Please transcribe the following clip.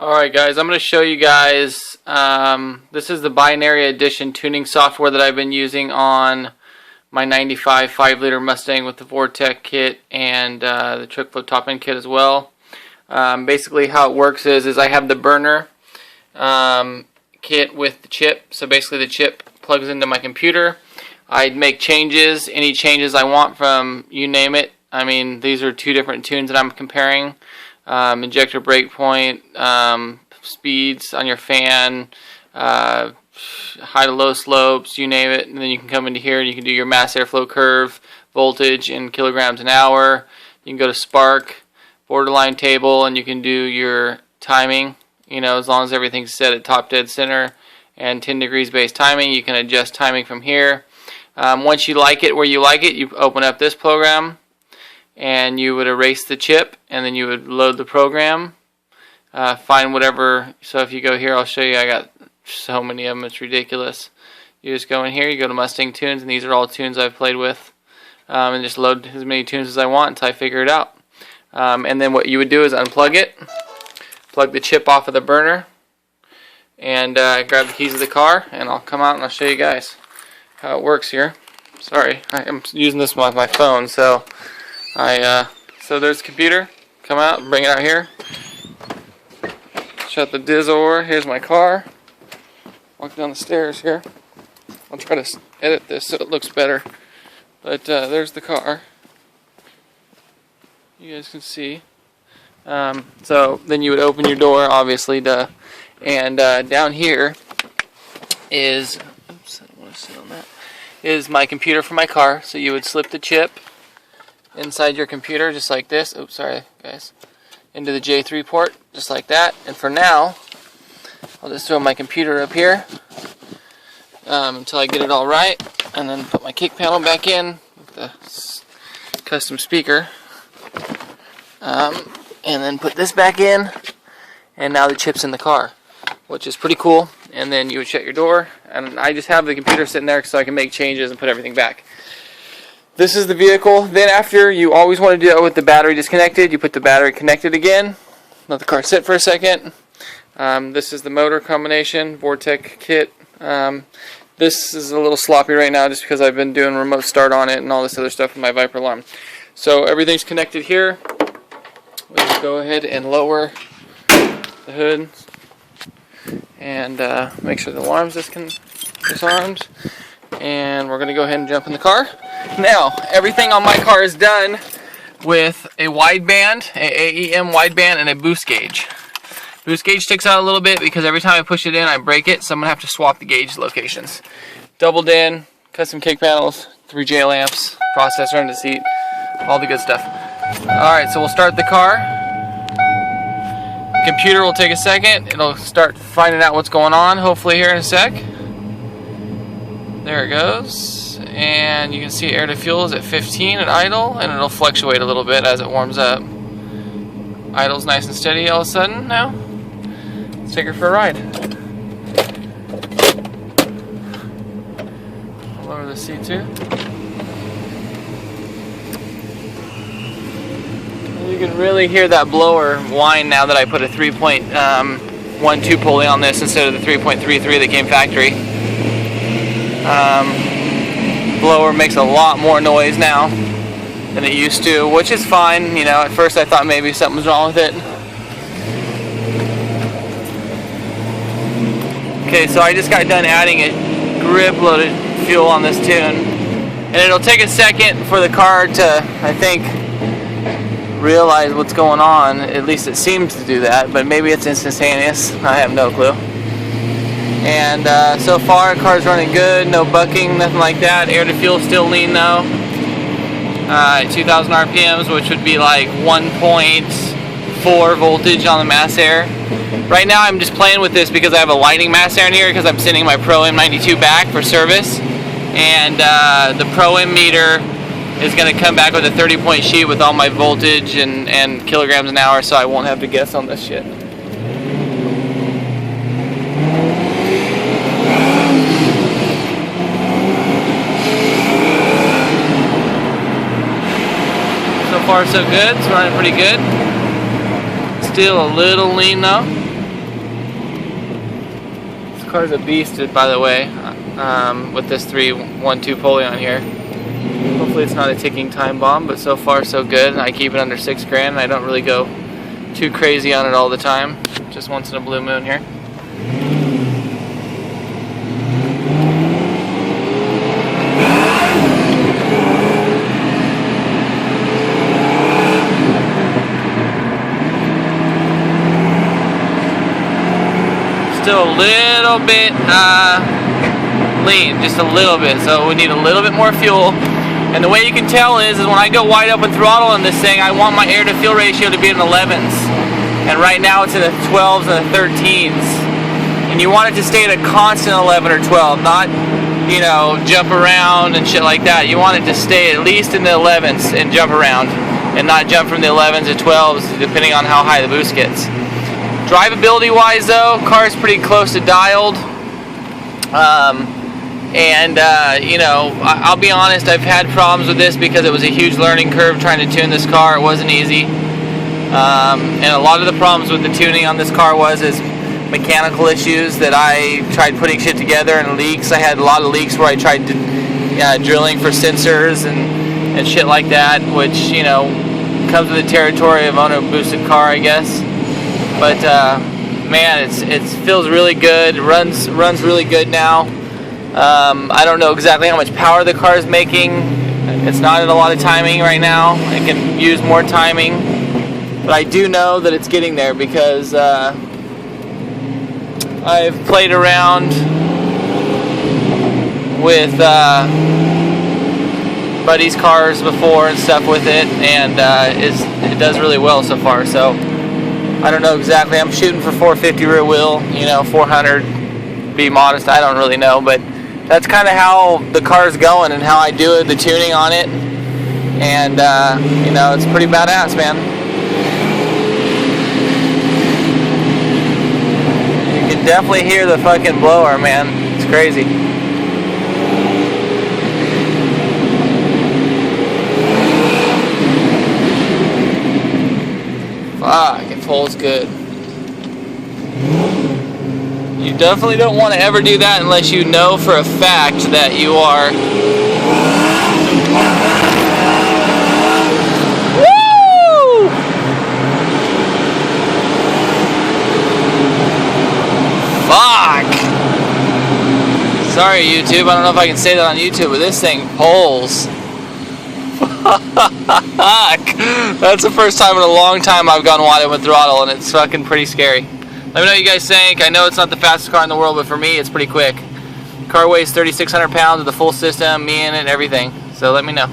Alright guys, I'm going to show you guys, this is the binary edition tuning software that I've been using on my 95 5-liter Mustang with the Vortech kit and the Trickflow top end kit as well. Basically how it works is I have the burner kit with the chip, so basically the chip plugs into my computer. I'd make changes, any changes I want from you name it. I mean, these are two different tunes that I'm comparing. Injector breakpoint, speeds on your fan, high to low slopes, you name it, and then you can come into here and you can do your mass airflow curve, voltage in kilograms an hour. You can go to Spark, borderline table, and you can do your timing, you know, as long as everything's set at top dead center and 10 degrees base timing. You can adjust timing from here. Once you like it where you like it, you open up this program and you would erase the chip, and then you would load the program, find whatever. So if you go here, I'll show you, I got so many of them, it's ridiculous. You just go in here, you go to Mustang tunes, and these are all tunes I've played with, and just load as many tunes as I want until I figure it out. And then what you would do is unplug it, plug the chip off of the burner, and grab the keys of the car, and I'll come out and I'll show you guys how it works here. Sorry, I'm using this with my phone, so so there's the computer. Come out, bring it out here. Shut the dizzle. Here's my car. Walk down the stairs here. I'll try to edit this so it looks better. But there's the car. You guys can see. So then you would open your door, obviously, and down here is, oops, I don't want to sit on that, is my computer for my car. So you would slip the chip inside your computer just like this. Oops, sorry guys. Into the J3 port just like that. And for now, I'll just throw my computer up here until I get it all right, and then put my kick panel back in with the custom speaker, and then put this back in, and now the chip's in the car, which is pretty cool. And then you would shut your door, and I just have the computer sitting there so I can make changes and put everything back. This is the vehicle. Then after, you always want to do it with the battery disconnected. You put the battery connected again, let the car sit for a second. This is the motor combination, Vortech kit. This is a little sloppy right now just because I've been doing remote start on it and all this other stuff with my Viper alarm. So everything's connected here. We just go ahead and lower the hood and make sure the alarm's disarmed. And we're going to go ahead and jump in the car. Now, everything on my car is done with a wideband, a AEM wideband, and a boost gauge. Boost gauge sticks out a little bit because every time I push it in, I break it, so I'm going to have to swap the gauge locations. Doubled in, custom kick panels, 3 J lamps, processor under the seat, all the good stuff. Alright, so we'll start the car. Computer will take a second. It'll start finding out what's going on, hopefully here in a sec. There it goes, and you can see air to fuel is at 15 at idle, and it'll fluctuate a little bit as it warms up. Idle's nice and steady all of a sudden now. Let's take her for a ride. I'll lower the seat too. You can really hear that blower whine now that I put a 3.12 pulley on this instead of the 3.33 that came factory. Blower makes a lot more noise now than it used to, which is fine. You know, at first I thought maybe something was wrong with it. Okay, so I just got done adding a grip loaded fuel on this tune, and it'll take a second for the car to, I think, realize what's going on. At least it seems to do that, but maybe it's instantaneous. I have no clue. And so far, the car's running good, no bucking, nothing like that. Air to fuel still lean though, at 2,000 RPMs, which would be like 1.4 voltage on the mass air. Right now, I'm just playing with this because I have a lighting mass air in here because I'm sending my Pro M92 back for service, and the Pro M meter is going to come back with a 30-point sheet with all my voltage and kilograms an hour, so I won't have to guess on this shit. So far so good, it's running pretty good. Still a little lean though. Car's a beast, by the way, with this 312 pulley on here. Hopefully it's not a ticking time bomb, but so far so good. I keep it under $6 grand. I don't really go too crazy on it all the time, just once in a blue moon here. Still a little bit lean, just a little bit, so we need a little bit more fuel. And the way you can tell is when I go wide open throttle in this thing, I want my air to fuel ratio to be in the 11s, and right now it's in the 12s and the 13s, and you want it to stay at a constant 11 or 12, not, you know, jump around and shit like that. You want it to stay at least in the 11s and jump around, and not jump from the 11s to 12s depending on how high the boost gets. Drivability wise though, car's pretty close to dialed, you know, I'll be honest, I've had problems with this because it was a huge learning curve trying to tune this car. It wasn't easy, and a lot of the problems with the tuning on this car is mechanical issues that I tried putting shit together, and leaks. I had a lot of leaks where I tried drilling for sensors and shit like that, which, you know, comes with the territory of owning a boosted car, I guess. But man, it feels really good. It runs really good now. I don't know exactly how much power the car is making. It's not in a lot of timing right now. It can use more timing, but I do know that it's getting there because I've played around with buddies' cars before and stuff with it, and it does really well so far. So I don't know exactly. I'm shooting for 450 rear wheel, you know, 400, be modest, I don't really know, but that's kind of how the car's going and how I do the tuning on it, and you know, it's pretty badass, man. You can definitely hear the fucking blower, man. It's crazy. Fuck, it pulls good. You definitely don't want to ever do that unless you know for a fact that you are. Woo! Fuck! Sorry, YouTube. I don't know if I can say that on YouTube, but this thing pulls. Fuck! That's the first time in a long time I've gone wide open throttle, and it's fucking pretty scary. Let me know what you guys think. I know it's not the fastest car in the world, but for me, it's pretty quick. Car weighs 3,600 pounds with the full system, me in it, everything. So let me know.